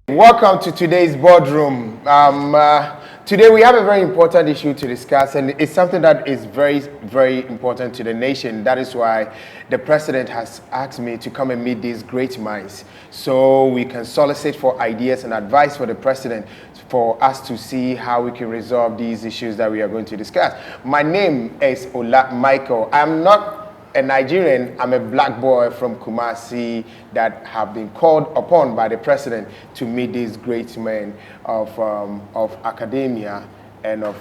Welcome to today's boardroom. Today we have a very important issue to discuss, and it's something that is very, very important to the nation. That is why the president has asked me to come and meet these great minds so we can solicit for ideas and advice for the president for us to see how we can resolve these issues that we are going to discuss. My name is Ola Michael. I'm not a Nigerian. I'm a black boy from Kumasi that have been called upon by the president to meet these great men of academia and of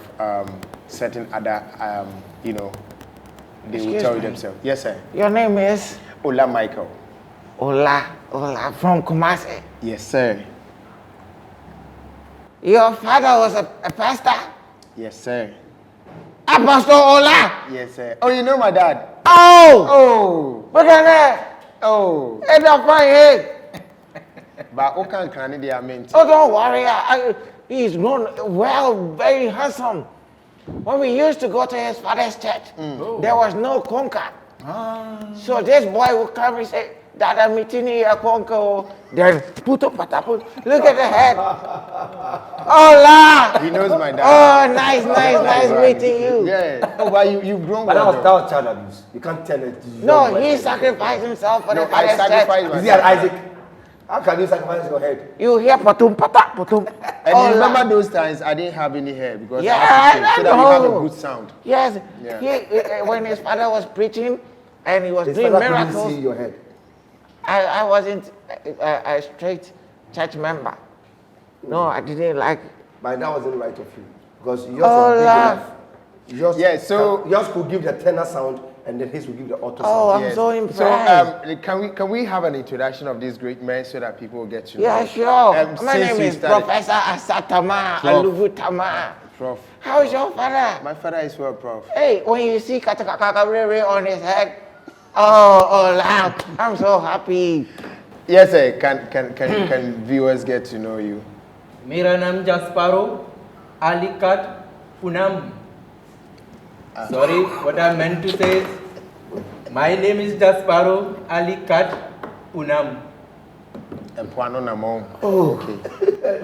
certain other, they will tell you themselves. Yes, sir. Your name is? Ola Michael. Ola from Kumasi. Yes, sir. Your father was a pastor? Yes, sir. Apostle Ola? Yes, sir. Oh, you know my dad? Oh! Look at that! Oh! Head of my head! But who can they are meant? Oh, don't worry. He's grown well, very handsome. When we used to go to his father's church, there was no conker. So this boy would come and say, Dad, I'm meeting you at conker. Then put up, look at the head. Hola! He knows my dad. Oh, nice meeting you. Yeah. Oh, but you've grown But well. that was child abuse. You can't tell it. No, he sacrificed himself for the I father's sacrificed church. Is he an Isaac? How can you sacrifice your head? You hear patum pata patum. And you remember those times I didn't have any hair because I Yeah, had to shave so that you have a know. good sound. Yes. Yeah. When his father was preaching and he was His doing father couldn't miracles, see your head. I wasn't a straight church member. No, I didn't like. But that wasn't right of you. Because yours Oh, was big la. enough. Yours, Yeah, so- yours could give the tenor sound and then his would give the alto Oh, sound. I'm so impressed. So can we have an introduction of these great men so that people will get to know? Yeah, sure. My since name you is started- Professor Asatama Prof. Aluvutama. Prof. How is your father? My father is well, Prof. Hey, when you see Katakakakare on his head, oh, loud. I'm so happy. Yes, sir. Can viewers get to know you? मेरा नाम जास्पारो अलीकट Poonam. Sorry, what I meant to say is, my name is Jasparo Alikat Punam. And Puano Namon. Oh, Okay.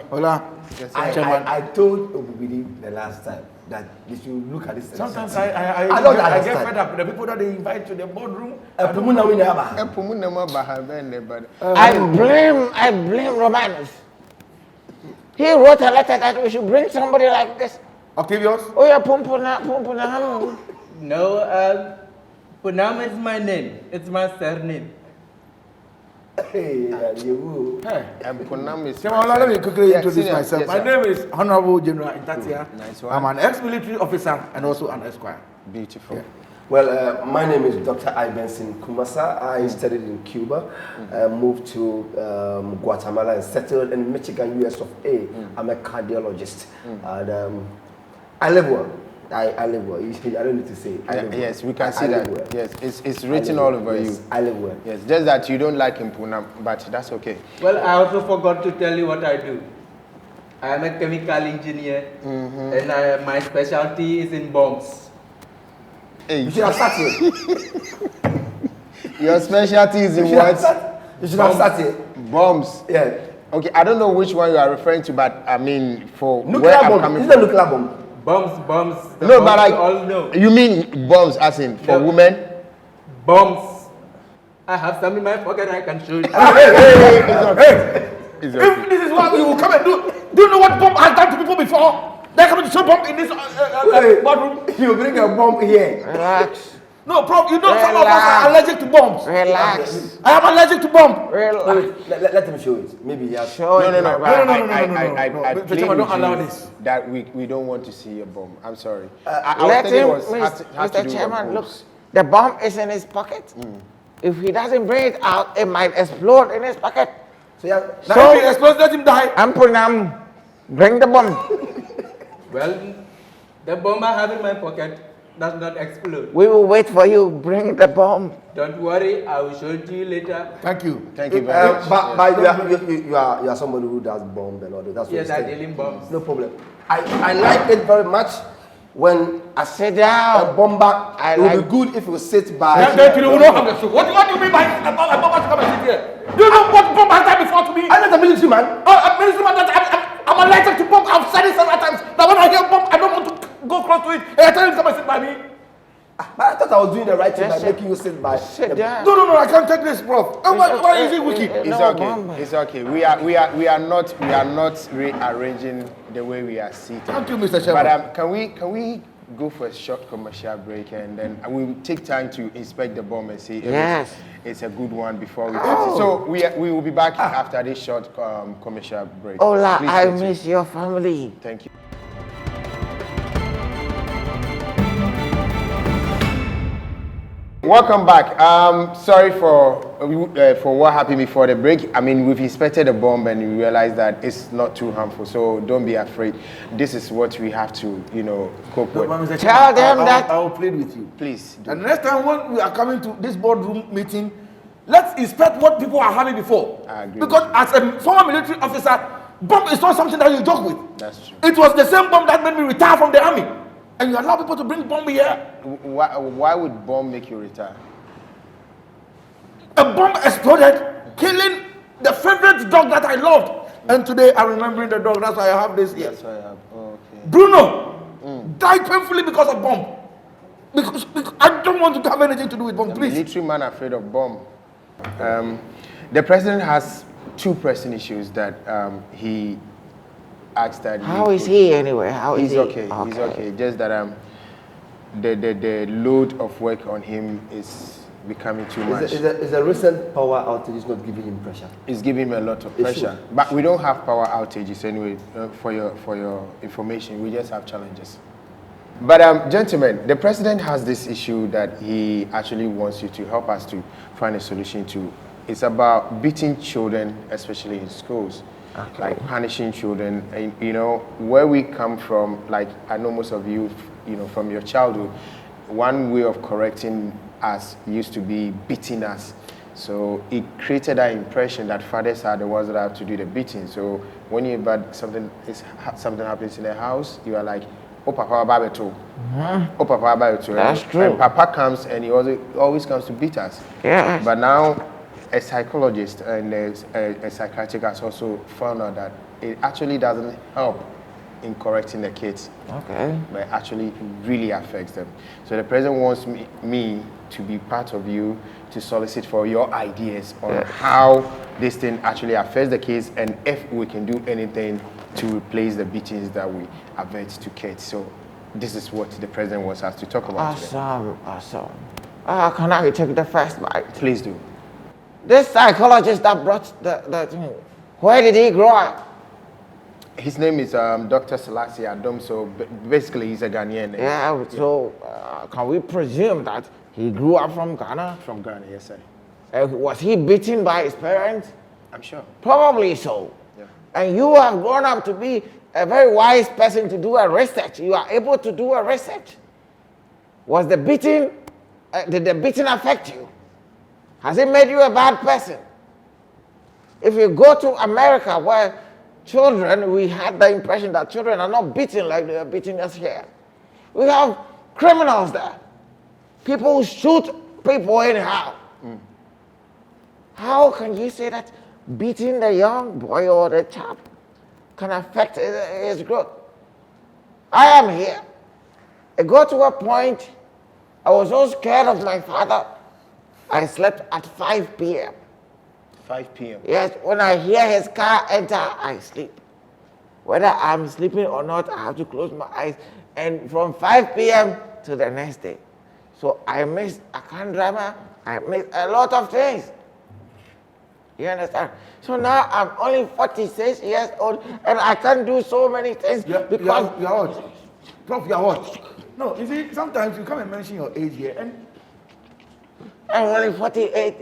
Hola. Yes, sir. I told Obubidi the last time that you should look at this. Sometimes I I don't get understand. fed up with the people that they invite to the boardroom. Pumuna we never. Pumu Nama Bahabene, but I blame Romanus. He wrote a letter that we should bring somebody like this. Octavius? Oh yeah, pumpuna. No, Punam is my name. It's my surname. Hey, you. Hey. and Punam is. Come on, let me quickly Yeah, introduce senior. myself. Yes, My sir. name is Honorable General Itatia. Nice one. I'm an ex-military officer and also an esquire. Beautiful. Yeah. Well, my name is Dr. Ibenson Kumasa. I studied in Cuba, moved to Guatemala and settled in Michigan, US of A. I'm a cardiologist. And I live well. I live well. I don't need to say it. I live well. Yes, we can I see live that. well. Yes, it's I written live all well. over Yes, you. I live well. Yes, just that you don't like him, Punam, but that's okay. Well, I also forgot to tell you what I do. I am a chemical engineer, and my specialty is in bombs. Hey, You should have started. your specialty is in You should have what? started. You should have started. Bombs. Yeah. Okay, I don't know which one you are referring to, but I mean, for Nuclear where I'm bomb. coming Is it a from. nuclear bomb? Bombs. The No, bombs but like, you all know. you mean bombs as in for No. women? Bombs. I have some in my pocket. I can show you. It's okay. If this is what you will come and do you know what bomb has done to people before? They're coming to show bomb in this boardroom. You bring a bomb here. Relax. No, Prof, you know some of us are allergic to bombs. Relax. I am allergic to bomb. Relax. Let him show it. Maybe he has. Show it. No. No. I Mr. plead Chairman, with don't allow you this. that we don't want to see a bomb. I'm sorry. I was Let thinking him, it was- has to do Mr. with Chairman, look. bombs. The bomb is in his pocket. If he doesn't bring it out, it might explode in his pocket. So yeah. Now, if he explodes, let him die. Ampunam, bring the bomb. Well, the bomb I have in my pocket does not explode. We will wait for you. Bring the bomb. Don't worry, I will show it to you later. Thank you. Thank you very much. But you are somebody who does bomb and all that. That's what Yes, you I say. deal in bombs. No problem. I like it very much when Sit a down. bomber. I It would like- be good if you sit by. Then you will not have the show. What do you mean by a bomber to come and sit here? Do you know what bomber bomb has died before to me. I'm not a military man. Minister, I'm allergic to bomb. I've said it several times. That when I hear bomb, I don't want to go close to it. And I tell you to come and sit by me. But I thought I was doing the right thing by Just making you sit by. Sit down. No, I can't take this, Prof. Why is it wicked? It's No, okay. Mama. It's okay. We are not rearranging the way we are seated. Thank you, Mr. Chairman. But can we go for a short commercial break and then we will take time to inspect the bomb and see if Yes. it's a good one before we. So we will be back after this short commercial break. Ola, Please I stay tuned. miss your family. Thank you. Welcome back. Sorry for what happened before the break. I mean, we've inspected the bomb and we realized that it's not too harmful. So don't be afraid. This is what we have to, cope with. Mr. Tell Chairman, them that- I will plead with you. Please. Do. And next time when we are coming to this boardroom meeting, let's inspect what people are having before. I agree. Because as a former military officer, bomb is not something that you joke with. That's true. It was the same bomb that made me retire from the army. And you allow people to bring bomb here. Why would bomb make you retire? A bomb exploded, killing the favorite dog that I loved. And today I'm remembering the dog. That's why I have this here. That's why I have. Oh, okay. Bruno died painfully because of bomb. Because I don't want to have anything to do with bomb, The please. military man afraid of bomb. The president has two pressing issues that he asked that. How is he anyway? How is He's he? okay. He's okay. Just that the load of work on him is becoming too much. Is a recent power outage not giving him pressure? It's giving him a lot of It pressure. should. But we don't have power outages anyway. For your information, we just have challenges. But gentlemen, the president has this issue that he actually wants you to help us to find a solution to. It's about beating children, especially in schools. Like punishing children. And, where we come from, like I know most of you, from your childhood, one way of correcting us used to be beating us. So it created that impression that fathers are the ones that have to do the beating. So when you but something happens in the house, you are like, oh papa babeto, oh papa babeto. That's true. And papa comes and he always comes to beat us. Yes. But now a psychologist and a psychiatrist has also found out that it actually doesn't help in correcting the kids. Okay. But actually really affects them. So the president wants me to be part of you to solicit for your ideas on how this thing actually affects the kids and if we can do anything to replace the beatings that we avert to kids. So this is what the president wants us to talk about today. Awesome. Can I take the first bite? Please do. This psychologist that brought the thing, where did he grow up? His name is Dr. Selassie Adom, so basically he's a Ghanaian. Yeah, so can we presume that he grew up from Ghana? From Ghana, yes sir. Was he beaten by his parents? I'm sure. Probably so. Yeah. And you have grown up to be a very wise person to do a research. You are able to do a research. Was the beating, did the beating affect you? Has it made you a bad person? If you go to America where children, we had the impression that children are not beaten like they are beating us here. We have criminals there. People who shoot people anyhow. How can you say that beating the young boy or the child can affect his growth? I am here. It got to a point, I was so scared of my father, I slept at 5 p.m. 5 p.m. Yes, when I hear his car enter, I sleep. Whether I'm sleeping or not, I have to close my eyes. And from 5 p.m. to the next day. So I missed a car driver, I missed a lot of things. You understand? So now I'm only 46 years old and I can't do so many things because... You're what? Prof, you're what? No, you see, sometimes you come and mention your age here and I'm only 45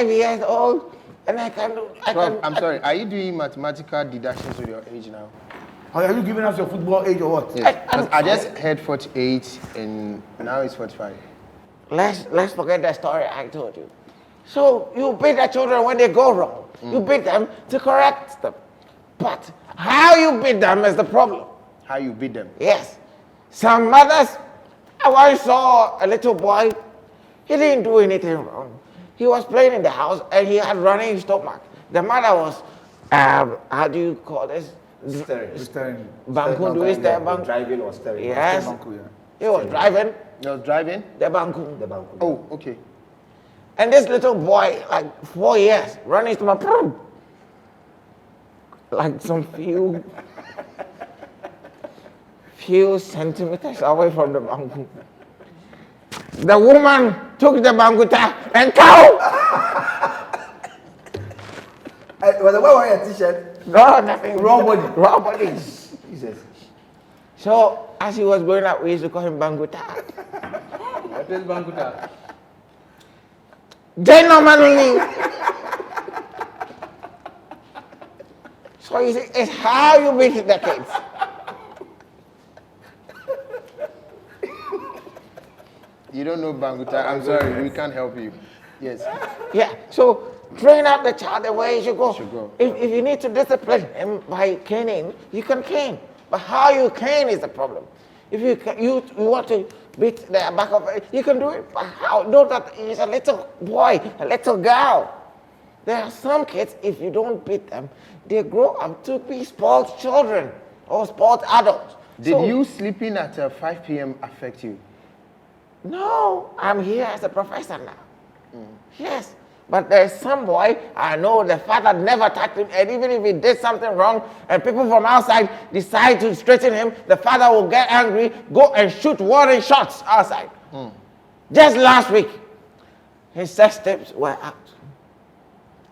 years old and I can do... Prof, I'm sorry, are you doing mathematical deductions with your age now? are you giving us your football age or what? Yes. 'Cause I just heard 48 and now it's 45. Let's forget the story I told you. So you beat the children when they go wrong. You beat them to correct them. But how you beat them is the problem. How you beat them? Yes. Some mothers, I once saw a little boy, he didn't do anything wrong. He was playing in the house and he had running stomach. The mother was, how do you call this? Steering. Banku, do we stay banku? Driving or steering? Yes. Banku, yeah. He was driving You was driving? the banku. The bank. Oh, okay. And this little boy, like 4 years, running stomach, like some few centimeters away from the banku. The woman took the banguta and cow. Was the boy wearing a t-shirt? No, nothing. Raw body. Raw body. Jesus. So as he was growing up, we used to call him banguta. What is Banguta? Gentlemanly. So you see, it's how you beat the kids. You don't know Banguta. I'm sorry, we can't help you. Yes. Yeah. So train up the child the way he should go. Should go. If you need to discipline him by caning, you can cane. But how you cane is the problem. If you want to beat the back of it, you can do it. But how? Know that he's a little boy, a little girl. There are some kids, if you don't beat them, they grow up to be spoiled children or spoiled adults. Did you sleeping at 5 p.m. affect you? No, I'm here as a professor now. Yes, but there's some boy, I know the father never touched him, and even if he did something wrong and people from outside decide to straighten him, the father will get angry, go and shoot warning shots outside. Just last week, his sex tapes were out.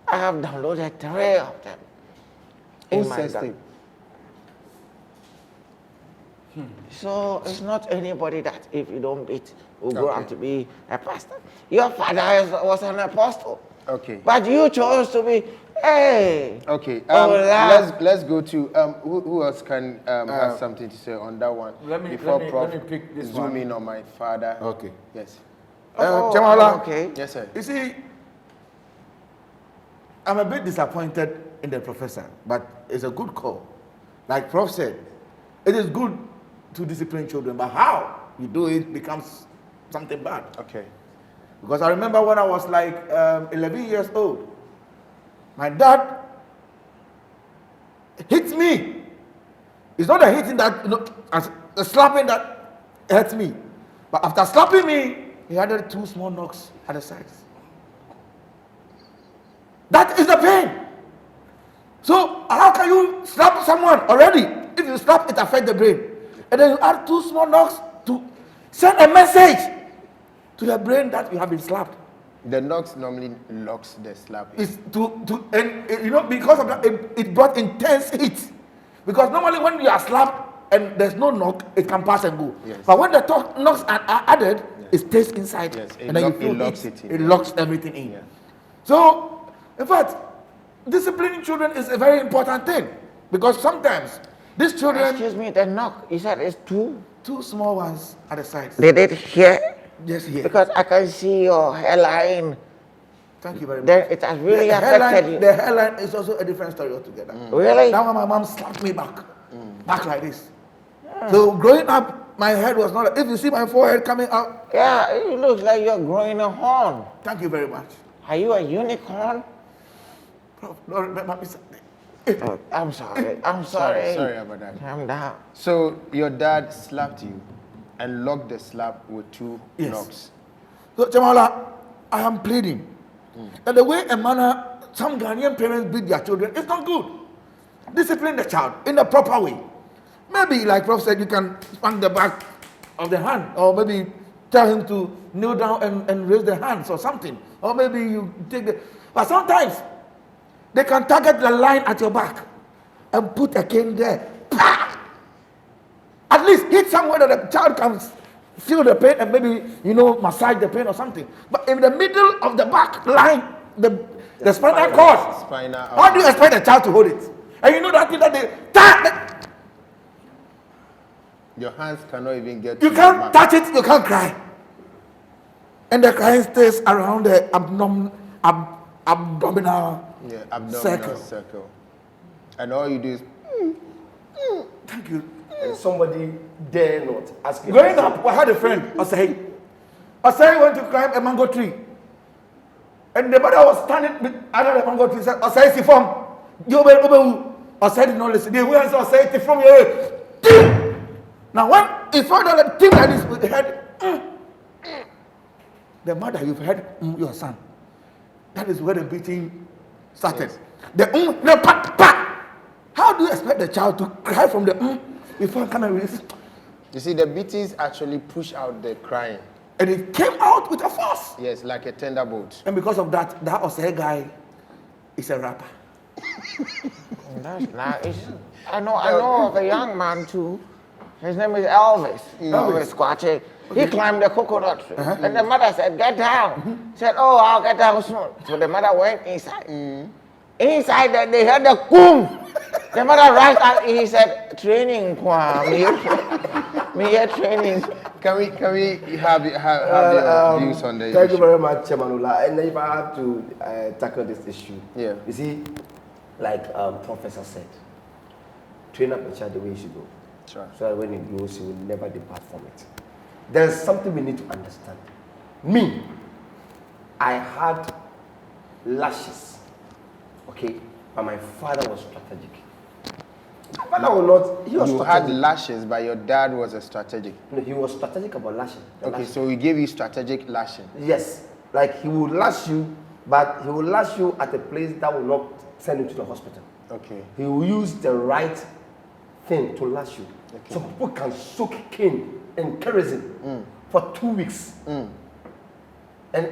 I have downloaded 3 of them. Who in my says gun. it? So it's not anybody that if you don't beat will grow Okay. up to be a pastor. Your father was an apostle, Okay. but you chose to be, hey. Okay. Hola. Let's go to who else can have something to say on that one Let me pick this zoom one. in on my father. Okay. Yes. Jamola, Okay. Yes, sir. you see, I'm a bit disappointed in the professor, but it's a good call. Like Prof said, it is good to discipline children, but how you do it becomes something bad. Okay. Because I remember when I was like 11 years old, my dad hit me. It's not a hitting that, a slapping that hurt me. But after slapping me, he added 2 small knocks at the sides. That is the pain. So how can you slap someone already? If you slap, it affects the brain. And then you add 2 small knocks to send a message to the brain that you have been slapped. The knocks normally locks the slap. It's because of that, it brought intense heat. Because normally when you are slapped and there's no knock, it can pass and go. Yes. But when the knocks are added, it stays inside. Yes, and then it locks it in. It locks everything in. Yeah. So, in fact, disciplining children is a very important thing. Because sometimes these children, Excuse me, the knock, you said it's 2? 2 small ones at the sides. Did it here? Just here. Because I can see your hairline. Thank you very much. Then it has really the affected hairline, you. the hairline is also a different story altogether. Really? Now when my mom slapped me back like this. So growing up, my head was not. If you see my forehead coming out, Yeah, it looks like you're growing a horn. thank you very much. Are you a unicorn? Prof, Lord, let me say- Oh, I'm sorry. I'm sorry. Sorry about that. Calm down. So your dad slapped you and locked the slap with 2 Yes. knocks. So Jamala, I am pleading that the way some Ghanaian parents beat their children is not good. Discipline the child in the proper way. Maybe, like Prof said, you can spank the back of the hand, or maybe tell him to kneel down and raise the hands or something. Or maybe you take the. But sometimes they can target the line at your back and put a cane there. Pah! At least hit somewhere that the child can feel the pain and maybe, massage the pain or something. But in the middle of the back line, the spinal cord, how do you expect a child to hold it? And you know that thing that Your hands cannot even get you to can't your mouth. touch it, you can't cry. And the crying stays around the abdominal Yeah, abdominal circle. circle. And all you do is Thank you. And somebody dare not ask him. Growing up, I had a friend, Osei. Osei went to climb a mango tree. And the mother was standing with another man got he said, "I say from you be I said no listen. The way I say from you." Now when he found out that thing like this with the head, the mother you've had your son. That is where the beating started. Yes. The pa. How do you expect the child to cry from the before coming release? You see, the beatings actually push out the crying. And it came out with a force. Yes, like a thunderbolt. And because of that Osei guy is a rapper. That's nice. I know of a young man too. His name is Elvis. Elvis Squatchy. He climbed the coconut tree. And the mother said, "Get down." Said, "Oh, I'll get down soon." So the mother went inside. Inside that they heard the boom. The mother rushed out. He said, "Training, Kwam. Me here training." Can we have your views on the Thank you issue? very much, Chairman Ola. And if I have to tackle this issue, Yeah. you see, like Professor said, train up a child the way he should go. Sure. So that when he grows, he will never depart from it. There's something we need to understand. Me, I had lashes, okay, but my father was strategic. My father was not, he was You had strategic. lashes, but your dad was a strategic. No, he was strategic about lashing. the Okay, lashing. so he gave you strategic lashing. Yes, like he will lash you, but he will lash you at a place that will not send you to the hospital. Okay. He will use the right thing to lash you. Okay. Some people can soak cane in kerosene for 2 weeks. And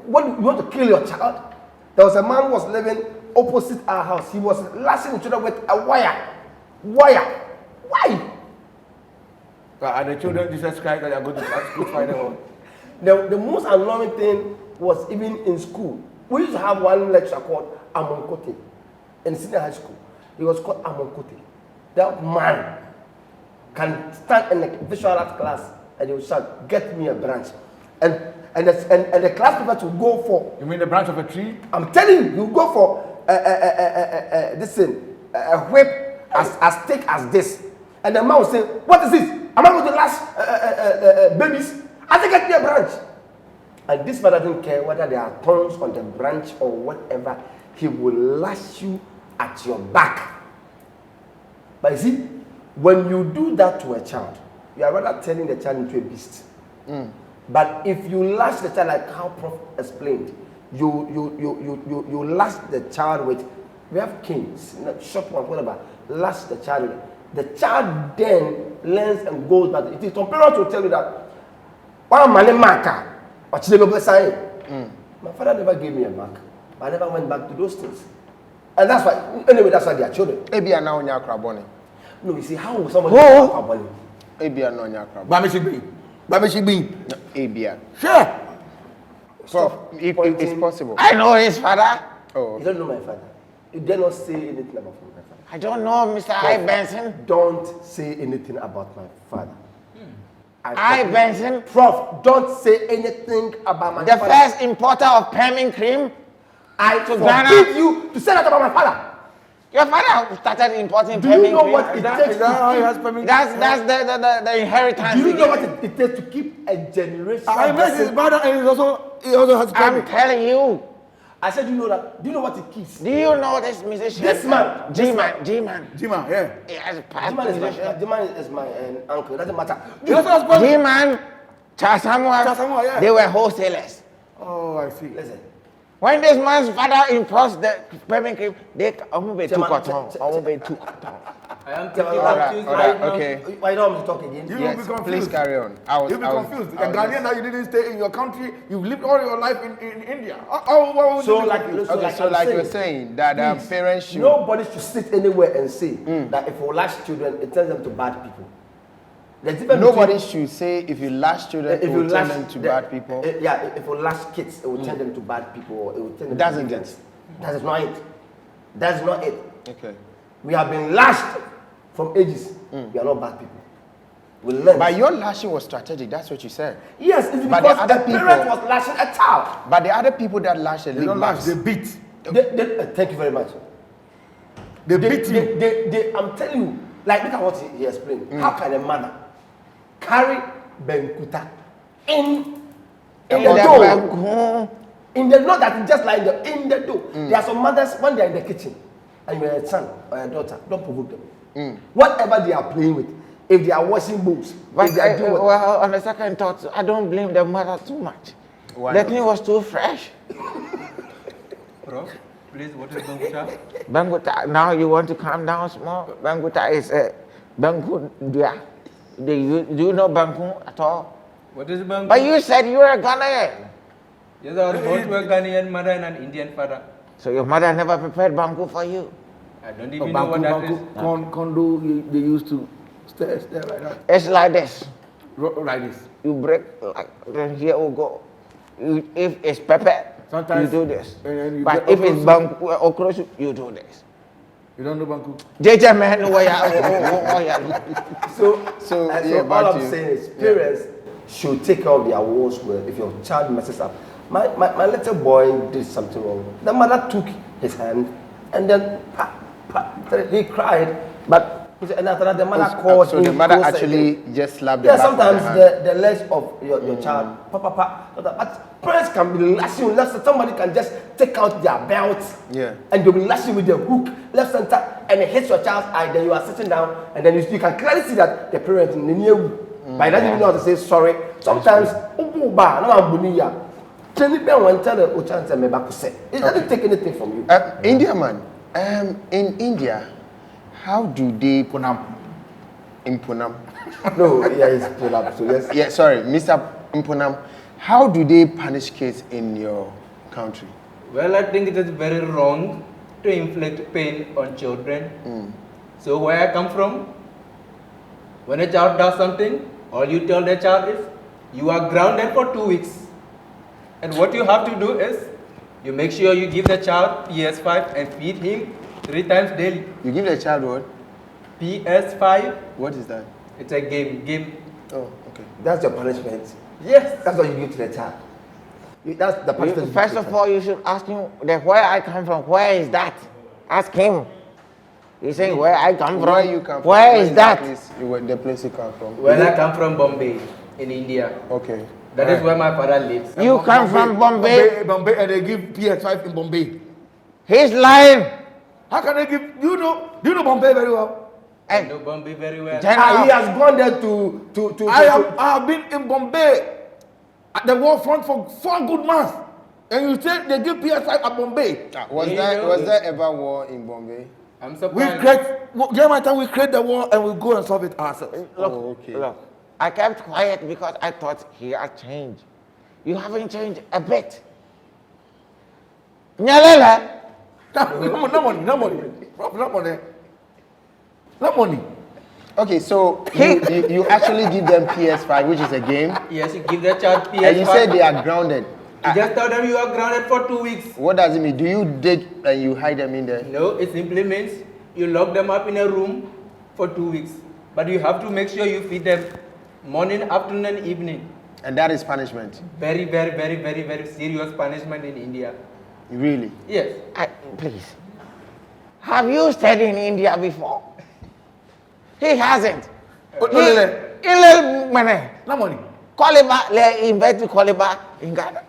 when you want to kill your child, there was a man who was living opposite our house. He was lashing each other with a wire. Why? And the children Jesus Christ that are going to school Friday. The most annoying thing was even in school. We used to have one lecturer called Amonkote in senior high school. He was called Amonkote. That man can stand in the visual art class and he will shout, "Get me a branch." And the class people will go for, You mean the branch of a tree? I'm telling you, you go for this thing, a whip as thick as this. And the man will say, "What is this? Am I going to lash babies?" I say, "Get me a branch." And this father doesn't care whether there are thorns on the branch or whatever. He will lash you at your back. But you see, when you do that to a child, you are rather turning the child into a beast. But if you lash the child like how Prof explained, you lash the child with, we have canes, short ones, whatever. Lash the child with. The child then learns and goes back. It is some parents will tell you that one man marker, but she never sign. My father never gave me a mark. I never went back to those things. And that's why, anyway, that's why they are children. Ebia na onya krabone. No, you see, how will somebody have money? Ebia na onya krabone. Bami Shigbi. Ebia. Sure. So it's possible. I know his father. Oh. You don't know my father. You dare not say anything about my father. I don't know Mr. I. Benson. Don't say anything about my father. I. Benson, Prof, don't say anything about my the father. first importer of Permin cream. I to forbid Ghana. you to say that about my father. Your father started importing Do Permin you know cream. what it takes Is that how he to has permission? That's the inheritance. keep, do you he know gave. what it takes to keep a generation? I met his brother and he also has I'm permit. telling you. I said, you know that. Do you know what it keeps? Do you know this musician? This man. G-Man. Jima, yeah. He has a past Jiman musician. is my uncle. It doesn't matter. He also has permit. G-Man, Chasamwa, Chasamwa, yeah. they were wholesalers. Oh, I see. Listen. When this man's father imports the Permin cream, they almost be two Chairman, cartons. Almost be two cartons. I am pretty Alright, confused alright, right now. okay. Why don't you talk again? You will Yes, be confused. please carry on. You'll be confused. A Ghanaian that you didn't stay in your country, you've lived all your life in India. What would So you be like, confused? Okay, so I'm like you're saying that please, parents should. nobody should sit anywhere and say that if you lash children, it turns them to bad people. The difference Nobody between- should say if you lash children, if it you will turn lash them to the- bad people. yeah, if you lash kids, it will turn them to bad people, or it will turn them Doesn't to it? villains. That is not it. That's not it. Okay. We have been lashed from ages. We are not bad people. We learn. But your lashing was strategic. That's what you said. Yes, it's But because the other the people- parent was lashing a child. But the other people that lash a They leave don't lash, marks. they beat. Thank you very much. They beat you. I'm telling you, like look at what he explained. How can a mother carry Benkuta in the door, In the not that it's just like in the door. There are some mothers when they are in the kitchen and you're a son or a daughter, don't provoke them. Whatever they are playing with, if they are washing bowls, But if they are doing well, on the second thought, I don't blame the mother too much. Why The not? thing was too fresh. Prof, please, what is Banguta? Banguta, now you want to calm down small. Banguta is a Bangu. Do you know Bangu at all? What is Bangu? But you said you were a Ghanaian. Yes, our both were Ghanaian mother and an Indian father. So your mother never prepared Bangu for you. I don't even know what that is. Condo, they used to stay like that. It's like this. Like this. You break, like, then here we go. If it's pepper, Sometimes you do this. and then you But get if it's okra soup. okra soup, you do this. You don't know Banku? JJ man, where you So, And yeah, so back all to I'm you. saying is parents should take care of their walls well if your child messes up. My little boy did something wrong. The mother took his hand and then he cried, but and after that the mother called So him the mother closer actually again. just slapped the Yeah, back of sometimes the hand. the legs of your child, but parents can be lashing left. Somebody can just take out their belt, Yeah. and they'll be lashing with the hook left center, and it hits your child's eye. Then you are sitting down, and then you can clearly see that the parent near you, but he doesn't even know how to say sorry. Sometimes, it doesn't take anything from you. India man, in India, how do they Punam. in Punam? No, yeah, it's pulled up. So yes, Yeah, sorry, Mr. Mpunam, how do they punish kids in your country? Well, I think it is very wrong to inflict pain on children. So where I come from, when a child does something, all you tell the child is, you are grounded for 2 weeks. And what you have to do is, you make sure you give the child PS5 and feed him 3 times daily. You give the child what? PS5, What is that? it's a game. Oh, okay. that's your punishment. Yes. That's what you give to the child. That's the punishment. First of all, you should ask him that where I come from. Where is that? Ask him. He's saying where I come from. Where you come from? Where is that? The place you come from. Well, I come from Bombay, in India. Okay. That is where my father lives. You come from Bombay. Bombay, and they give PS5 in Bombay. He's lying. How can they give? Do you know Bombay very well? I know Bombay very well. General. He has gone there to I have been in Bombay at the war front for 4 good months. And you say they give PS5 at Bombay. Was there ever war in Bombay? I'm We surprised. get my time, we create the war and we go and solve it ourselves. Look, Oh, okay. look. I kept quiet because I thought he had changed. You haven't changed a bit. Nyalela. No money. No money. Okay, so you actually give them PS5, which is a game, Yes, you give the child PS5. and you said they are grounded. You just tell them you are grounded for 2 weeks. What does it mean? Do you dig and you hide them in there? No, it simply means you lock them up in a room for 2 weeks. But you have to make sure you feed them morning, afternoon, and evening. And that is punishment. Very, very, very, very, very serious punishment in India. Really? Yes. Please. Have you stayed in India before? He hasn't. No money. Koliba, le invite Koliba in Ghana.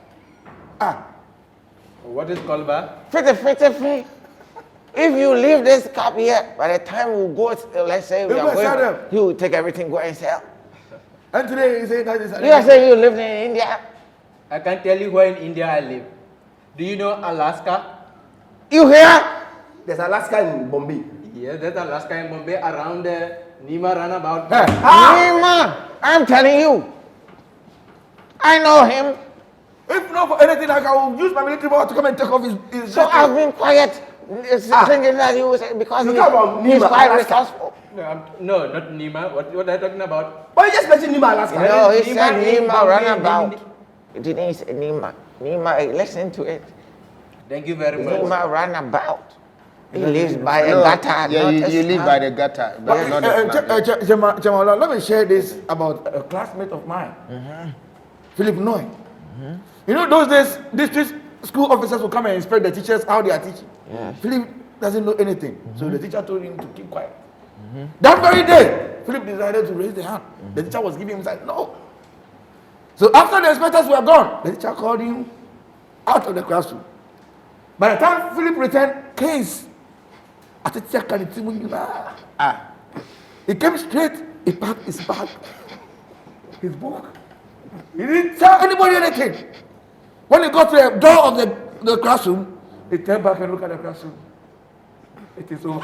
What is kolba? Fifty. If you leave this cup here, by the time we go, let's say we You are go sell going, them. you will take everything, go and sell. And today you say that is. You are saying you lived in India. I can tell you where in India I live. Do you know Alaska? You hear? There's Alaska in Bombay. Yes, that's Alaska and Bombay around the Nima runabout. Nima, I'm telling you. I know him. If not for anything, I will use my military power to come and take off his So I've been quiet, thinking that he was because You come from he's Nima, quite Alaska. resourceful. No, not Nima. What are you talking about? But you just mentioned Nima, Alaska. No, he Nima said in Nima Bombay, runabout. He didn't say Nima. Nima, listen to it. Thank you very much. Nima runabout. He lives by a No, gutter. yeah, not you, a you live slum. by the gutter, but not the slum. Jemala, let me share this about a classmate of mine, Philip Noy. You know, those days, district school officers will come and inspect the teachers how they are teaching. Yes. Philip doesn't know anything, so the teacher told him to keep quiet. That very day, Philip decided to raise the hand. The teacher was giving him said no. So after the inspectors were gone, the teacher called him out of the classroom. By the time Philip returned, case. He came straight, he packed his bag, his book. He didn't tell anybody anything. When he got to the door of the classroom, he turned back and looked at the classroom. It is over.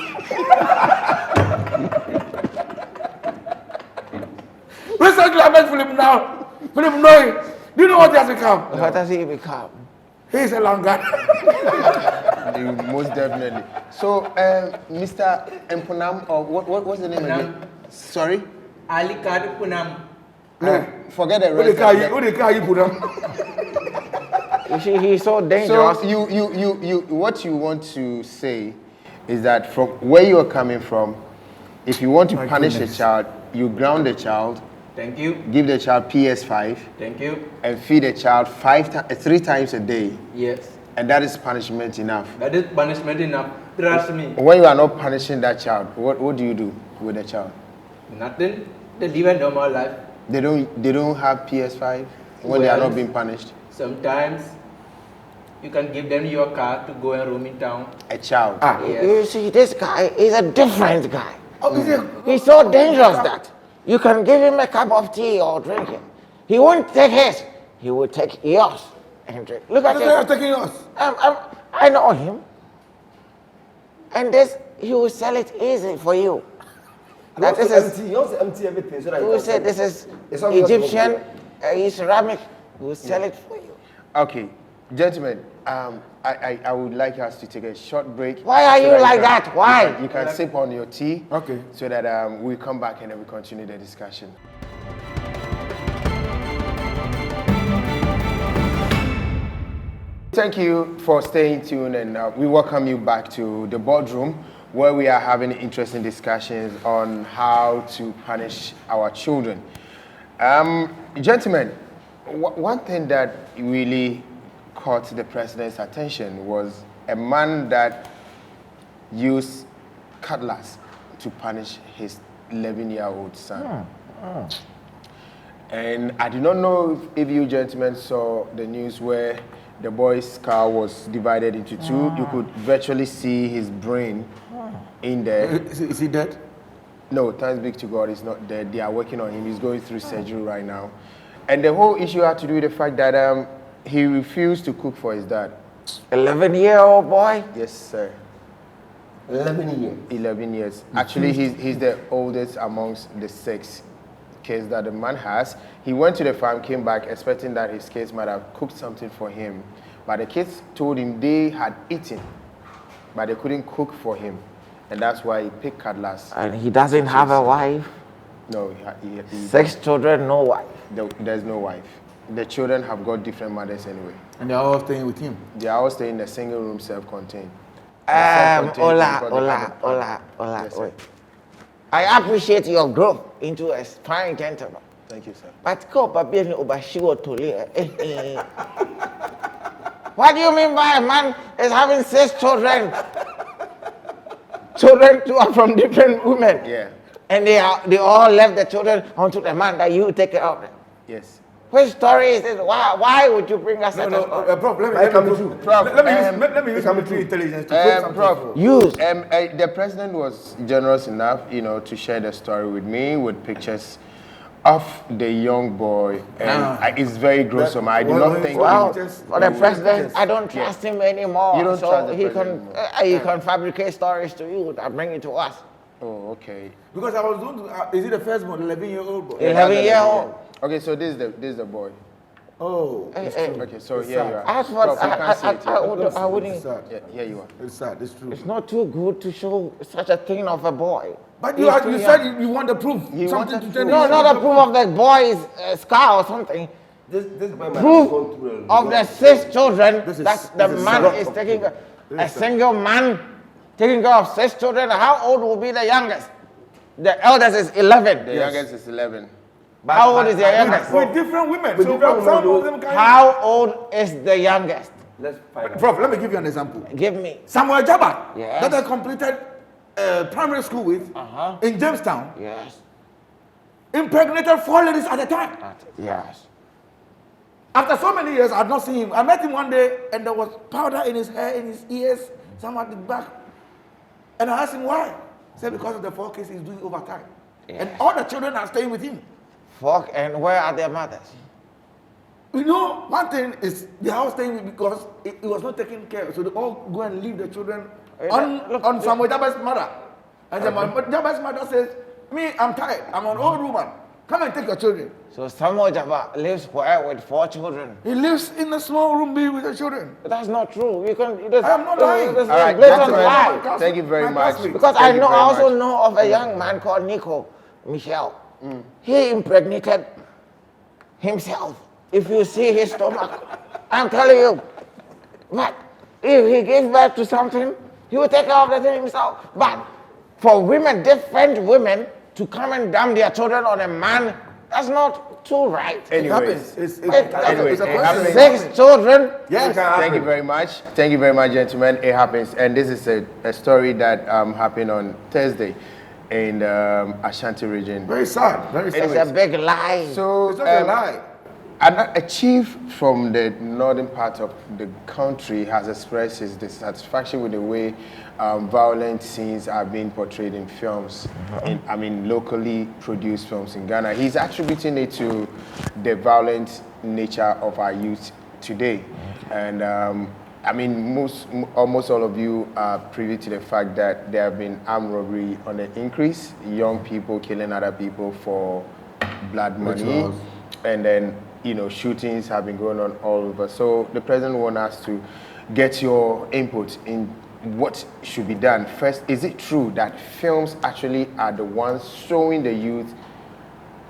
Recently, I met Philip now. Philip knowing. Do you know what he has become? What has he become? He's a Langan. Most definitely. So, Mr. Mpunam, or what's the name again? Sorry? Ali Kad Punam. No, forget the Who rest. the car you put on? You see, he's so dangerous. So what you want to say is that from where you are coming from, if you want to punish a child, you ground the child, Thank you. give the child PS5, Thank you. and feed the child 3 times a day, Yes. and that is punishment enough. That is punishment enough. Trust me. When you are not punishing that child, what do you do with the child? Nothing. They live a normal life. They don't have PS5 when they are not being punished. Sometimes you can give them your car to go and roam in town. A child. Yes. You see, this guy is a different guy. Oh, He's so dangerous that you can give him a cup of tea or drink it. He won't take his. He will take yours and drink. Look at They are him. taking yours. I know him. And this, he will sell it easy for you. That this is, empty. He wants to empty everything so that he he will can say sell this it. is It's not just Egyptian one ceramic. He will sell it for you. Okay, gentlemen, I would like us to take a short break. Why are you that like can- that? Why? You can sip on your tea. Okay. So that we come back and then we continue the discussion. Thank you for staying tuned, and we welcome you back to the boardroom, where we are having interesting discussions on how to punish our children. Gentlemen, one thing that really caught the president's attention was a man that used cutlass to punish his 11-year-old son. And I do not know if you gentlemen saw the news where the boy's skull was divided into two. You could virtually see his brain in there. Is he dead? No, thanks be to God, he's not dead. They are working on him. He's going through surgery right now. And the whole issue had to do with the fact that he refused to cook for his dad. 11-year-old boy. Yes, sir. 11 years. 11 years. Actually, he's the oldest amongst the 6 kids that the man has. He went to the farm, came back, expecting that his kids might have cooked something for him. But the kids told him they had eaten, but they couldn't cook for him. And that's why he picked cutlass. And he doesn't have a wife. No, 6 children, no wife. there's no wife. The children have got different mothers anyway. And they're all staying with him. They are all staying in a single room, self-contained. Hola. Yes, sir. Wait. I appreciate your growth into a fine gentleman. Thank you, sir. But go, Babiani Obashiwo Toli. What do you mean by a man is having 6 children? Children too are from different women. Yeah. And they all left the children onto the man that you take care of them. Yes. Which story is this? Why would you bring us such a story? Prof, let me use military intelligence to put something. Prof, Use. the president was generous enough, to share the story with me with pictures of the young boy, and it's very gruesome. I do not think. Well, Just- for the president, I don't trust him anymore. You don't so trust the he president can he can fabricate stories to you that bring it to us. Oh, okay. Because I was going to, is it the first one, 11-year-old boy? 11-year-old. Okay, so this is the boy. Oh, Hey, hey. Okay, so It's here sad. you are. As what Prof, you can't see it, yeah. I wouldn't. It's sad. Yeah, here you are. It's sad, it's true. It's not too good to show such a thing of a boy. But He's you too young. said you want the proof. He Something wanted to tell proof. you. No, not a proof of the boy's scar or something. This boy might have Proof gone through of the 6 children This is- that the this is man sad. is taking. This A is sad. single man taking care of 6 children. How old will be the youngest? The eldest is 11. The youngest is 11. How old is the youngest? With different women. With So different some women, of them can. How old is the youngest? Let's find out. Prof, let me give you an example. Give me. Samuel Jabba, Yes. that I completed primary school with in Jamestown, Yes. impregnated 4 ladies at a time. Yes. After so many years, I had not seen him. I met him one day, and there was powder in his hair, in his ears, some at the back. And I asked him why. He said because of the 4 kids he's doing overtime. Yeah. And all the children are staying with him. Fuck, and where are their mothers? You know, one thing is the house staying with because it was not taken care of. So they all go and leave the children on Samuel Jabez's mother. And Jabez's mother says, me, I'm tired. I'm an old woman. Come and take your children. So Samuel Jabba lives where with 4 children? He lives in a small room with the children. But that's not true. You can. I am not lying. That's All right, a blatant gentlemen, lie. thank you very much. Because Thank you I very also much. know of a young man called Nico Michel. He impregnated himself. If you see his stomach, I'm telling you. But if he gives birth to something, he will take care of the thing himself. But for women, different women, to come and dump their children on a man, that's not too right. It Anyways, happens. Anyways, It's a it happens. question. 6 children. Yes. Thank you very much. Thank you very much, gentlemen. It happens. And this is a story that happened on Thursday in Ashanti region. Very sad. Very sad. It's a big lie. So, It's not a lie. a chief from the northern part of the country has expressed his dissatisfaction with the way violent scenes are being portrayed in films, locally produced films in Ghana. He's attributing it to the violent nature of our youth today. And almost all of you are privy to the fact that there have been armed robbery on the increase, young people killing other people for blood money. Rituals. And then, shootings have been going on all over. So the president wants us to get your input in what should be done. First, is it true that films actually are the ones showing the youth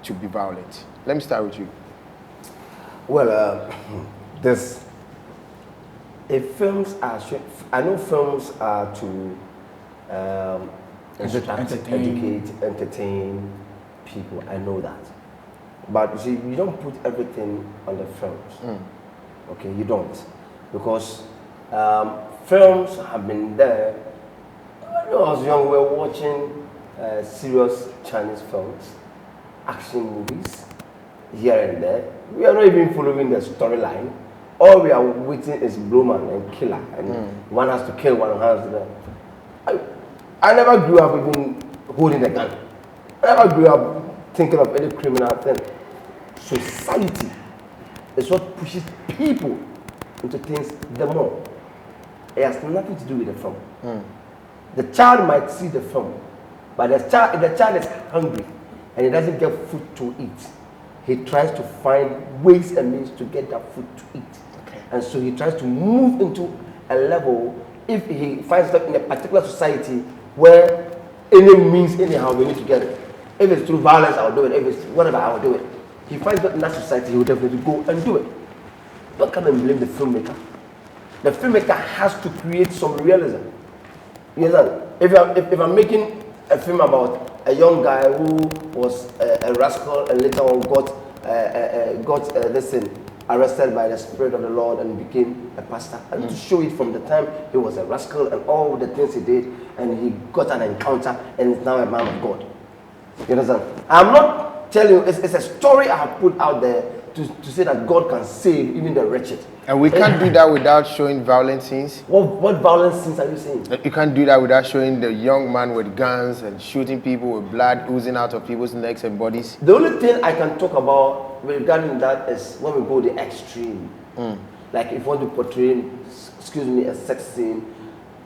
to be violent? Let me start with you. Well, if films are, I know films are to instruct, educate, entertain people. I know that. But you see, you don't put everything on the films. Okay, you don't. Because films have been there. When I was young, we were watching serious Chinese films, action movies, here and there. We are not even following the storyline. All we are waiting is blowman and killer, and one has to kill, one has to. I never grew up even holding a gun. I never grew up thinking of any criminal thing. Society is what pushes people into things the more. It has nothing to do with the film. The child might see the film, but if the child is hungry and he doesn't get food to eat, he tries to find ways and means to get that food to eat. Okay. And so he tries to move into a level, if he finds himself in a particular society where any means, anyhow, we need to get it. If it's through violence, I'll do it. If it's whatever, I will do it. He finds that in that society, he will definitely go and do it. Don't come and blame the filmmaker. The filmmaker has to create some realism. You understand? If I'm making a film about a young guy who was a rascal and later on got arrested by the Spirit of the Lord and became a pastor, I need to show it from the time he was a rascal and all the things he did, and he got an encounter and is now a man of God. You understand? I'm not telling you, it's a story I have put out there to say that God can save even the wretched. And we can't do that without showing violent scenes. What violent scenes are you saying? You can't do that without showing the young man with guns and shooting people with blood oozing out of people's necks and bodies. The only thing I can talk about regarding that is when we go the extreme. Like if you want to portray, a sex scene.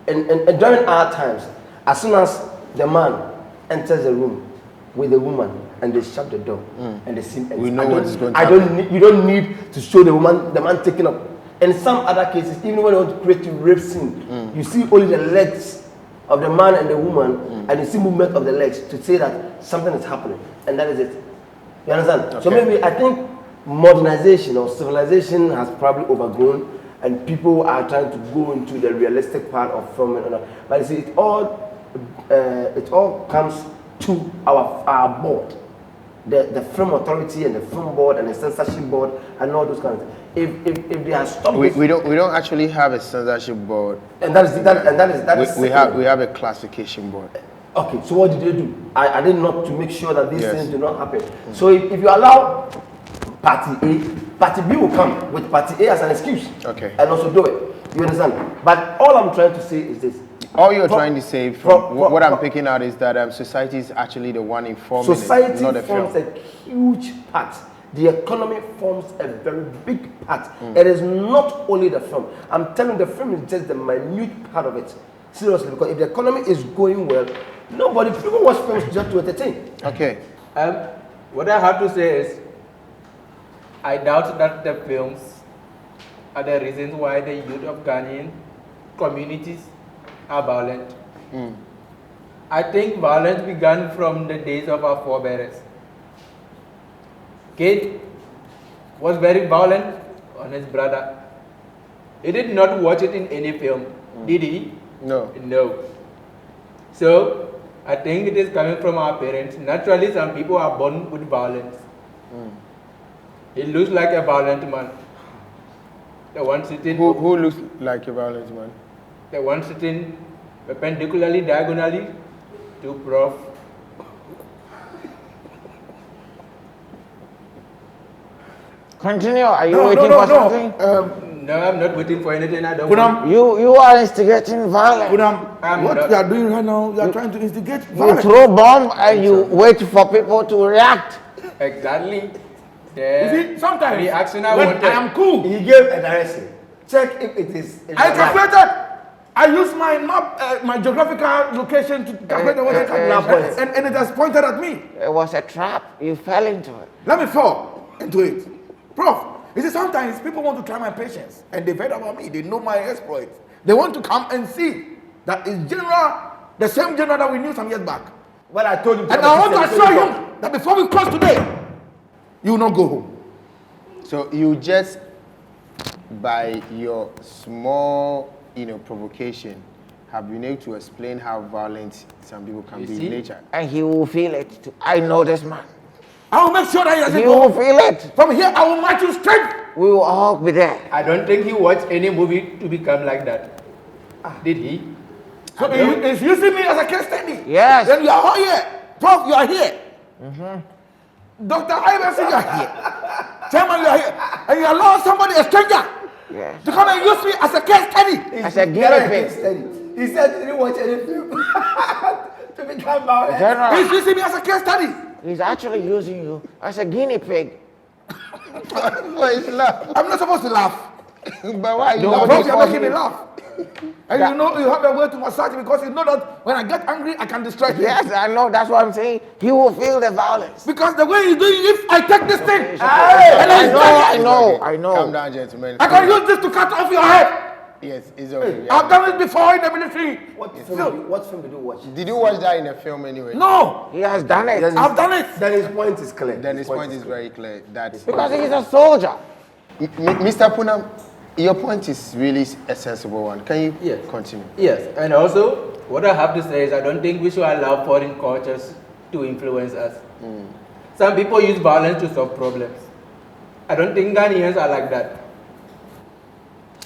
And during our times, as soon as the man enters the room with the woman and they shut the door and the scene ends, we know what is going to happen. You don't need to show the man taking up. In some other cases, even when you want to create a rape scene, you see only the legs of the man and the woman, and you see movement of the legs to say that something is happening, and that is it. You understand? Okay. So maybe I think modernization or civilization has probably overgrown, and people are trying to go into the realistic part of filming. But you see, it all comes to our board, the film authority and the film board and the censorship board and all those kinds of things. If they have stopped, we don't actually have a censorship board, and that is we have a classification board. Okay, so what did they do? I did not to make sure that these things do not happen. So if you allow party A Party B will come with Party A as an excuse. Okay. And also do it. You understand? But all I'm trying to say is this. All you're trying to say from what I'm picking out is that society is actually the one informing society it, not the forms film. a huge part. The economy forms a very big part. It is not only the film. I'm telling you, the film is just the minute part of it. Seriously, because if the economy is going well, people watch films just to entertain. Okay. What I have to say is, I doubt that the films are the reasons why the youth of Ghanaian communities are violent. I think violence began from the days of our forebears. Kid was very violent on his brother. He did not watch it in any film, did he? No. No. So, I think it is coming from our parents. Naturally, some people are born with violence. He looks like a violent man. The one sitting. Who looks like a violent man? The one sitting perpendicularly, diagonally to Prof. Continue. Are you waiting for something? No, I'm not waiting for anything. I don't want. You are instigating violence. I'm what not- you are doing right now, you are trying to instigate You violence. throw bomb and you wait for people to react. Exactly. You see, sometimes reaction I when wanted. I am cool, He gave a direction. Check if it is. I calculated. I used my map, my geographical location to calculate the weather points. and it has pointed at me. It was a trap. You fell into it. Let me fall into it. Prof, you see, sometimes people want to try my patience and they've heard about me. They know my exploits. They want to come and see that in general, the same general that we knew some years back. Well, I told you. And I want to assure you that before we close today, you will not go home. So you just, by your small, provocation, have been able to explain how violent some people can be in nature. And he will feel it too. I know this man. I will make sure that he doesn't He go. will feel it. From here, I will march you straight. We will all be there. I don't think he watched any movie to become like that. Did he? So he's using me as a case study. Yes. Then you are all here. Prof, you are here. Dr. Iverson, you are here. Chairman, you are here. And you allow somebody, a stranger, Yes. to come and use me as a case study. As a guinea pig. He said he didn't watch any film to become violent. General, He's using me as a case study. he's actually using you as a guinea pig. Why is laugh? I'm not supposed to laugh. But why you No, laughing? Prof, you're supposed making me to- laugh. And you know you have a way to massage me because you know that when I get angry, I can distract you. Yes, I know. That's what I'm saying. He will feel the violence. Because the way he's doing, if I take this thing, and I I know. Calm down, gentlemen. I can use this to cut off your head. Yes, it's okay. I've done it before in the military. What film did you watch? Did you watch that in a film anyway? No, He has done it. I've done it. Then his point is clear. Then his point is very clear. That Because he's a soldier. Mr. Punam, your point is really a sensible one. Can you Yes. continue? Yes, and also what I have to say is I don't think we should allow foreign cultures to influence us. Some people use violence to solve problems. I don't think Ghanaians are like that.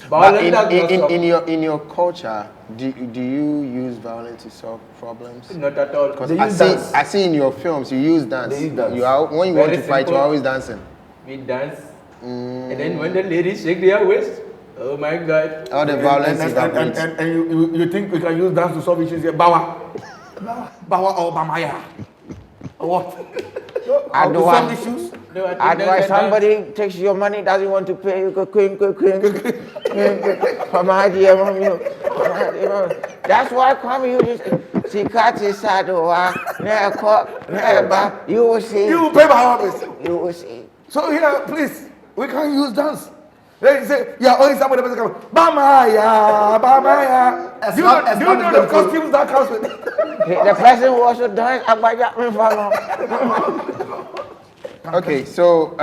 But Violence does not solve in your culture, do you use violence to solve problems? not at all. Because They I use see, dance. I see in your films you use dance. They use dance. You are, when you want Very to fight, simple. you're always dancing. We dance, and then when the ladies shake their waist, oh my God! All the violence evaporates. And you think we can use dance to solve issues here? Bawa. Bawa or Bamaya. Or what? How to solve issues? No, I think Otherwise, that- that- somebody takes your money, doesn't want to pay you, go queen. From idea from you. That's why come you just Sikati Sadoa, never, you will see. You will pay my office. You will see. So here, please, we can use dance. They say, yeah, only somebody will come. Bamaya, Bamaya. As Do you long- know, as do you long know as the they do- costumes that comes with? The person who also dance, Okay, so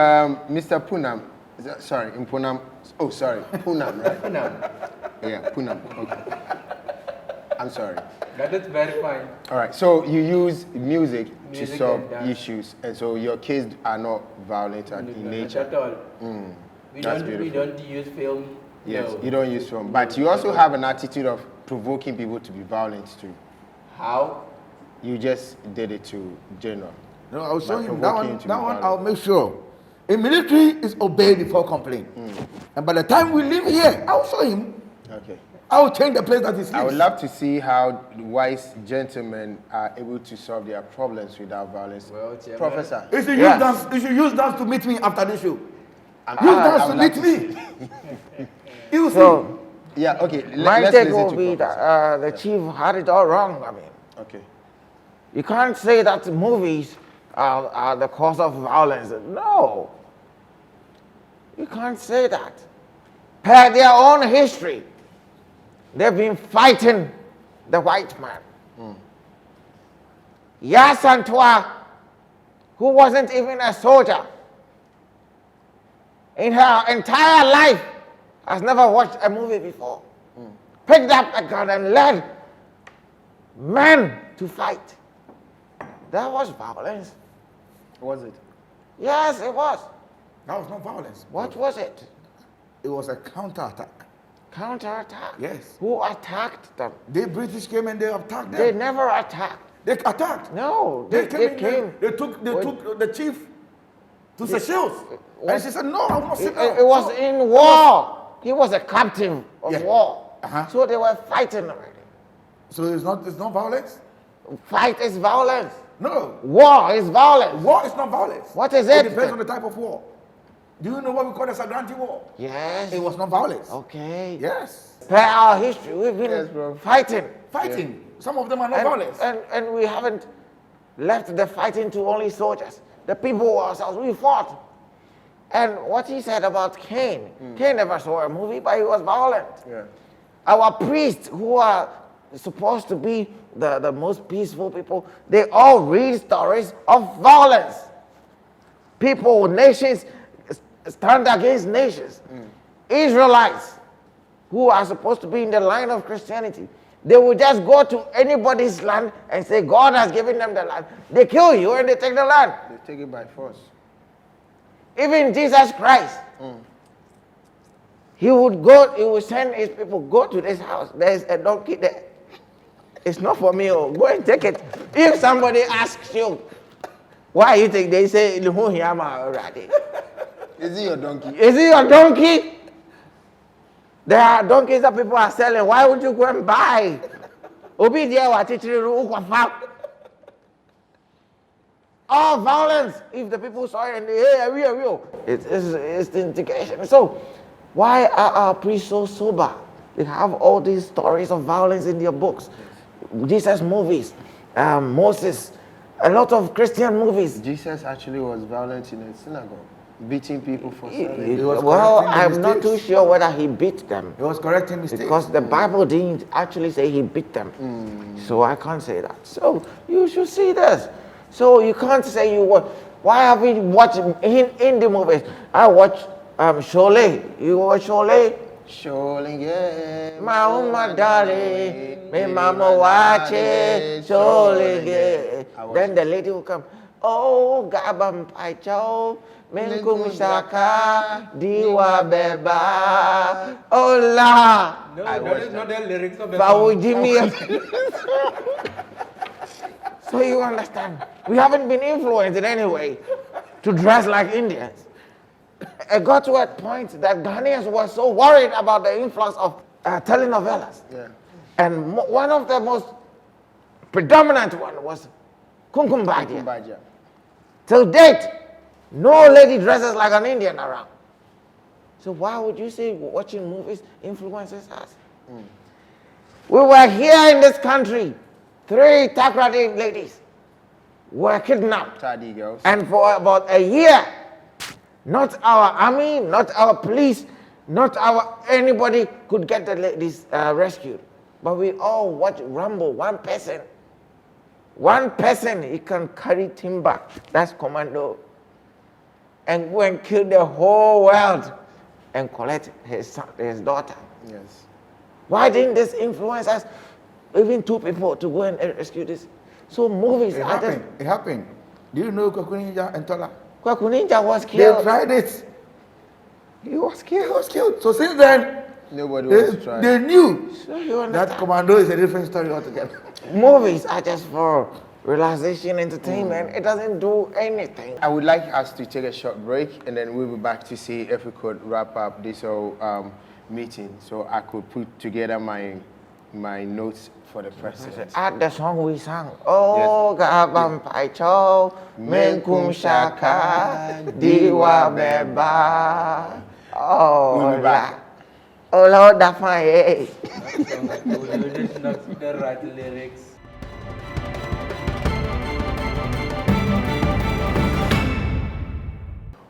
Mr. Punam, sorry, Punam. Oh, sorry, Punam, right? No, Yeah, Punam. Okay. I'm sorry. that is very fine. All right, so you use music to Music solve and dance. issues, and so your kids are not violent in Not nature. at all. We That's don't use film. Yes, no. you don't use film, but you also have an attitude of provoking people to be violent too. How? You just did it to general. No, I'll show By you that provoking one. you to That be one, violent. I'll make sure. In military, is obey before complain. And by the time we leave here, I'll show him. Okay. I'll change the place that he sleeps. I would love to see how wise gentlemen are able to solve their problems without violence. Well, Chairman, Professor. You should Yes. use dance. You should use dance to meet me after this show. I Use dance to would meet like me. You see. So Yeah, okay. my let's take listen will to be Professor. that the chief had it all wrong. I mean, Okay. you can't say that movies are the cause of violence. No, you can't say that. Per their own history, they've been fighting the white man. Yasantua, who wasn't even a soldier, in her entire life, has never watched a movie before. Picked up a gun and led men to fight. That was violence. Was it? Yes, it was. That was not violence. What was it? It was a counterattack. Counterattack. Yes. Who attacked them? The British came and they attacked them. They never attacked. They attacked. No, They they came. came. They took the chief to Seychelles. And she said, "No, I will not sit down." It was So- in war. He was a captive of Yeah. war. Uh-huh. So they were fighting already. So it's not violence. Fight is violence. No, War is violence. war is not violence. What is It it? depends on the type of war. Do you know what we call the Sagranti War? Yes. It was not violence. Okay. Yes, Per our history, we've been Yes, bro. fighting. fighting. Some of them are not violence. And we haven't left the fighting to only soldiers. The people ourselves, we fought. And what he said about Cain, Cain never saw a movie, but he was violent. Yeah. Our priests, who are supposed to be the most peaceful people, they all read stories of violence. People, nations stand against nations. Israelites, who are supposed to be in the line of Christianity, they will just go to anybody's land and say, God has given them the land. They kill you and they take the land. They take it by force. Even Jesus Christ, he would send his people, go to this house. There's a donkey there. It's not for me. Oh, go and take it. If somebody asks you, why you think they say, Is it your donkey? is it your donkey? There are donkeys that people are selling. Why would you go and buy? Obi dia wa titiri ru ukwa fa. All violence. If the people saw it and they, hey, it's the indication. So, why are our priests so sober? They have all these stories of violence in their books. Jesus movies, Moses, a lot of Christian movies. Jesus actually was violent in a synagogue, beating people for He- selling. He was well, correcting the I'm not too mistakes. sure whether he beat them. He was correcting mistakes. Because the Bible didn't actually say he beat them. So I can't say that. So you should see this. So you can't say you watch. Why have we watched in the movies? I watch Sholay. You watch Sholay? Sholinge, Mama darling, me mama watch it, Sholay. Then the lady will come. Oh, Gabam Paicho, Menkum Shaka, Diwa Beba. Hola. No, I that watched is not the lyrics of the Bawu song. Jimmy. So you understand, we haven't been influenced in any way to dress like Indians. It got to a point that Ghanaians were so worried about the influx of telenovelas. Yeah. And one of the most predominant one was Kumkum Bhadia. Baja. Till date, no lady dresses like an Indian around. So why would you say watching movies influences us? We were here in this country, 3 Takrady ladies were kidnapped. Tardy girls. And for about a year, not our army, not our police, not our anybody could get the ladies rescued. But we all watch Rambo, one person. One person, he can carry timber. That's commando. And go and kill the whole world and collect his son, his daughter. Yes. Why didn't this influence us, even 2 people, to go and rescue this? So movies It are just... happened. It happened. Do you know Kwakuninja and Tola? Kwaku Ninja was They killed. tried it. He was He killed. was killed. So since then, Nobody wants to try. they knew So you that understand? commando is a different story altogether. Movies are just for relaxation, entertainment. It doesn't do anything. I would like us to take a short break, and then we'll be back to see if we could wrap up this whole meeting, so I could put together my notes for the president. Add the song we sang. Oh, Gabam Paicho, Menkum Shaka, Diwa Beba. Oh, We'll be back. Oh, Lord, that's my age. You did not the right lyrics.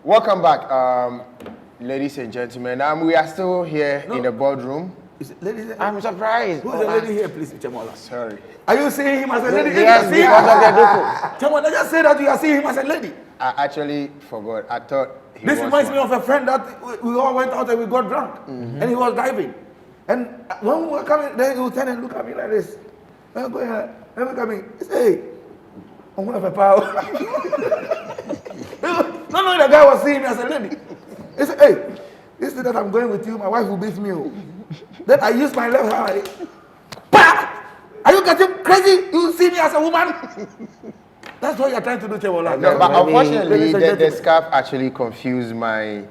Welcome back, ladies and gentlemen. We are still here in the boardroom. Ladies, I'm surprised. who's the lady here, please, Chamola? Sorry. Are you seeing him as a lady? Yes, If you see because of the him- duku. Chamola, just say that you are seeing him as a lady. I actually forgot. I thought he This was reminds me one. of a friend that we all went out and we got drunk. And he was driving. And when we were coming, then he would turn and look at me like this. And I'm going, let me come in. He said, hey, I'm going to have a power. No, the guy was seeing me as a lady. He said, hey, this is that I'm going with you, my wife will beat me. Oh. Then I used my left hand. Bah! Are you getting crazy? You see me as a woman? That's what you're trying to do, Chewola. No, but unfortunately, Ladies and the gentlemen. scarf actually confused my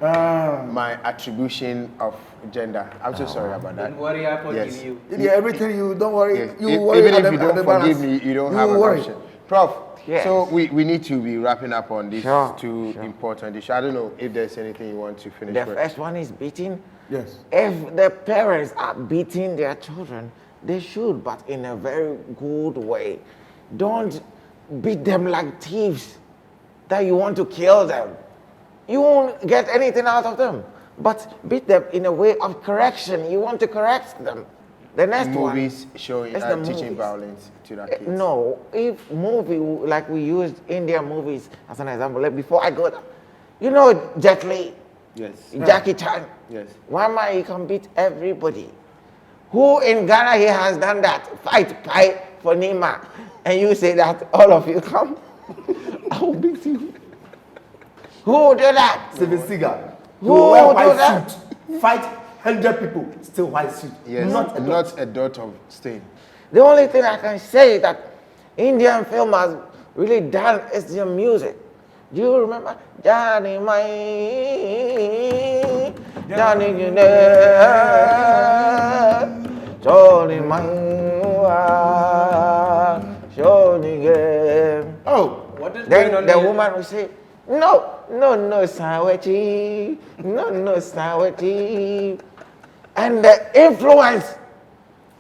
attribution of gender. I'm so sorry about that. Don't worry, I forgive Yes. you. Yeah, everything you don't worry. Yes. You worry Even at if the- you at don't the forgive balance. me, you don't have an worry. option. Prof, Yes. so we need to be wrapping up on these Sure, two important issues. I don't know if there's anything you want to finish The with. first one is beating. Yes. If the parents are beating their children, they should, but in a very good way. Don't beat them like thieves that you want to kill them. You won't get anything out of them. But beat them in a way of correction. You want to correct them. The next Movies one. showing is the teaching movies. violence to the kids. No, if movie, like we used Indian movies as an example, like before I go there, you know Jet Li, Yes. Jackie Chan, Yes. one man he can beat everybody. Who in Ghana he has done that? Fight for Nima. And you say that all of you come, I will beat you. Who will do that? Steven Seagal. Who You wear do white that? suit, fight 100 people, still white suit. Yes. Not a Not a dot of stain. The only thing I can say that Indian film has really done is the music. Do you remember? Johnny Mai, Johnny Johnny Mai, Johnny Oh, What is going Then on the here? woman will say, no, Sawaji, no, Sawaji. And the influence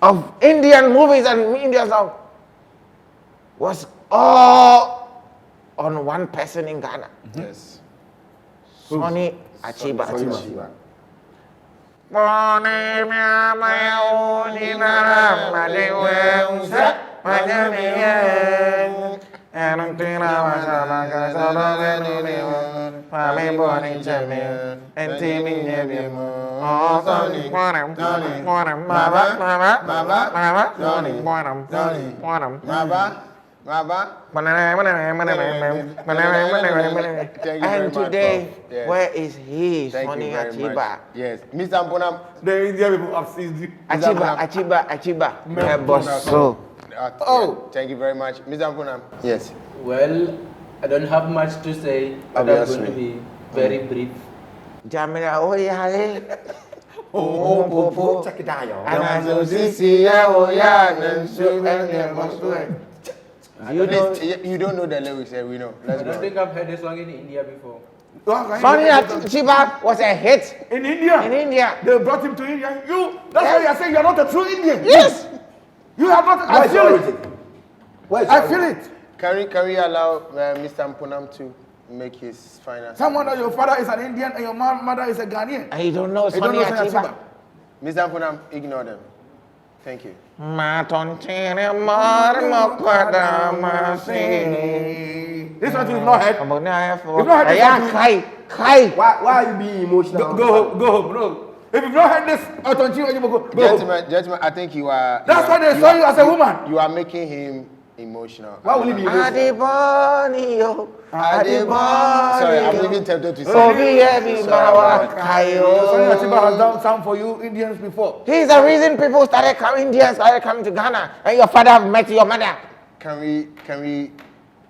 of Indian movies and Indian songs was all on one person in Ghana, Yes. Sonny Achiba. Achiba. Maba. And today, Yes. where is he, Thank Sonny you very Achiba? much. Yes. Mr. Amponam. the Indian people have seized you. Achiba. Eboso. Thank you very much. Mr. Amponam. Yes. Well, I don't have much to say, but I'm Obviously. going to be very brief. Jamina Oyale. Oh, check it out, y'all. You don't know the lyrics, we know. I Let's don't go. think I've heard this song in India before. Sonny Achiba was a hit In India. in India. They brought him to India. That's why you are saying you are not a true Indian. Yes. You have not. I Where's your feel origin? it. Where's I your feel origin? it. Can we allow Mr. Amponam to make his final? Someone that your father is an Indian and your mother is a Ghanaian. And you don't know You don't Sonny know Sonny Achiba. Achiba. Mr. Amponam, ignore them. Thank you. This one you've not heard. You've not heard this one? Kai. Why are you being emotional? Go home, no. If you've not heard this, Otonchi, go home. Gentlemen, I think you are. That's why they saw you as a woman. You are making him emotional. Why will he be emotional? Adibonio. Sorry, I'm even tempted to say. Obi Edibawa Sonny Kayo. Achiba has done some for you Indians before. He's the reason people started coming, Indians started coming to Ghana. And your father have met your mother. can we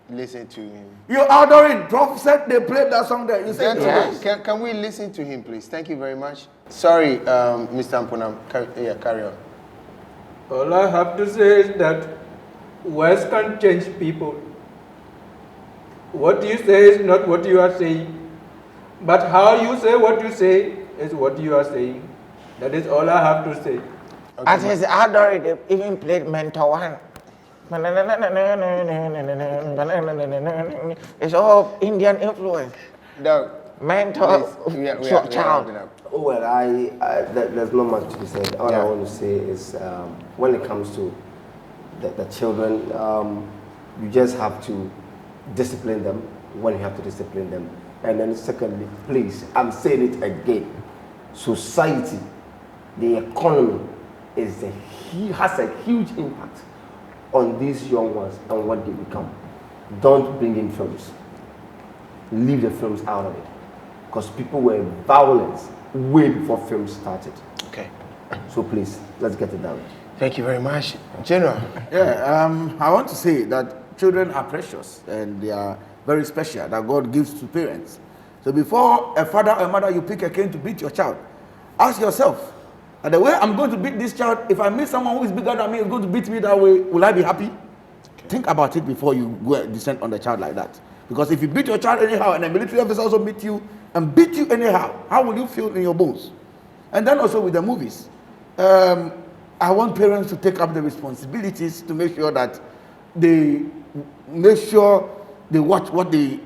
listen to him? You're ordering. Prof said they played that song there. You said Yes. Can we listen to him, please? Thank you very much. Sorry, Mr. Ampunam. Carry on. All I have to say is that words can change people. What you say is not what you are saying, but how you say what you say is what you are saying. That is all I have to say. Okay. As his adore, they even played Mentor One. It's all Indian influence. No. Mentor We are child. wrapping up. Oh, well, there's not much to be said. All I want to say is when it comes to the children, you just have to discipline them when you have to discipline them. And then secondly, please, I'm saying it again, society, the economy has a huge impact on these young ones and what they become. Don't bring in films. Leave the films out of it. Because people were violent way before films started. Okay. So please, let's get it done. Thank you very much. General. Yeah, I want to say that children are precious and they are very special that God gives to parents. So before a father or a mother, you pick a cane to beat your child, ask yourself, the way I'm going to beat this child, if I meet someone who is bigger than me, is going to beat me that way, will I be happy? Okay. Think about it before you go and descend on the child like that. Because if you beat your child anyhow and a military officer also beat you anyhow, how will you feel in your bones? And then also with the movies, I want parents to take up the responsibilities to make sure that they watch what they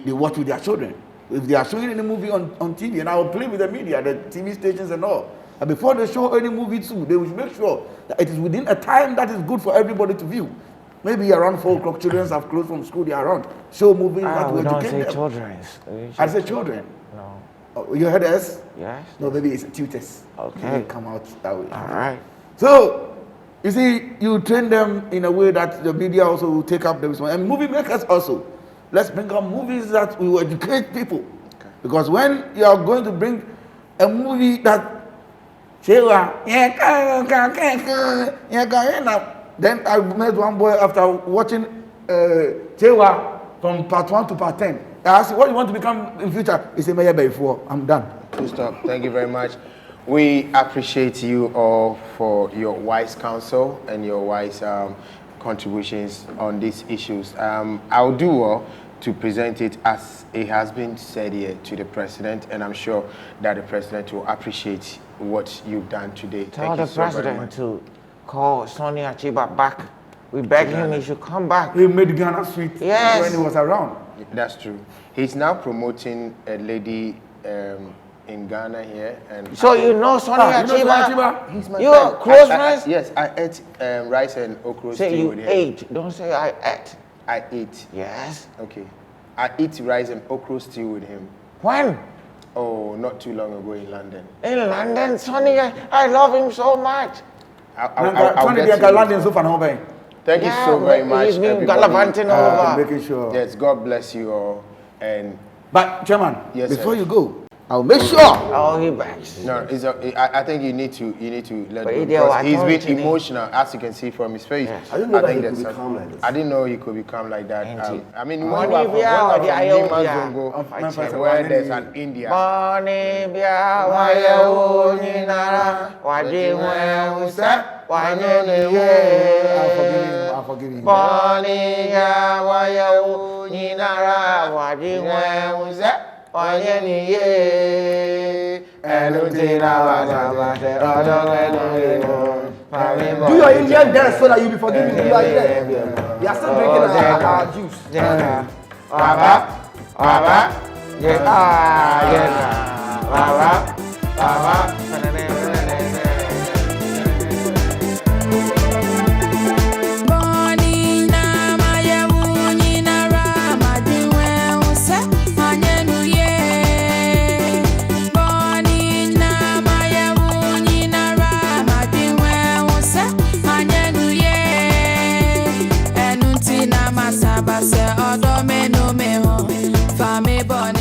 watch with their children. If they are showing any movie on TV, and I will play with the media, the TV stations and all, and before they show any movie too, they will make sure that it is within a time that is good for everybody to view. Maybe around 4 o'clock, children have closed from school, they are around. Show movies that will educate them. Children. I say children. No. Oh, you heard us? Yes. No, maybe it's tutors. Okay. They come out that way. All right. So, you see, you train them in a way that the media also will take up the responsibility. And movie makers also. Let's bring up movies that will educate people. Okay. Because when you are going to bring a movie that then I met one boy after watching Chewa from part 1 to part 10. I asked him, what do you want to become in future? He said, before I'm done. Full stop. Thank you very much. We appreciate you all for your wise counsel and your wise contributions on these issues. I'll do well to present it as it has been said here to the president, and I'm sure that the president will appreciate what you've done today. Tell Thank the you so very president much. to call Sonny Achiba back. We beg him he should come back. He made Ghana sweet Yes. when he was around. That's true. He's now promoting a lady in Ghana here, and So you know Sonny you know Achiba? he's my You friend. are close friends? Yes, I ate rice and okra Say stew you with him. ate. Don't say I ate. I ate. Yes. Okay. I eat rice and okra stew with him. When? Oh, not too long ago in London. In London, Sonny, I love him so much. I'll get to it. Thank you so very much, He's been everybody. gallivanting all over. Making sure. Yes, God bless you all. And But, Chairman, Yes, before sir. you go, I'll make sure. Oh, he backs. no, I think you need to let But go, Idio, I because he's told been you, emotional, as you can see from his face. Yes. I didn't know that he think could that's become like this. I didn't know he could become like that. Ain't he? I mean, Money when you Bia are or the from Ayo Lima Bia? Zongo, where there's an India. Boni bia wayo nyinara wadi weusa wanyeliye. I'll forgive him. Boni ya wayo nyinara wadi weusa wanyeliye. Enutina wasabate odogenuyo. Do your Indian dance so that you'll be forgiven. You are here. You are still drinking our juice. Baba, Baba, Baba, Baba. Base odo me no me ho fa me bon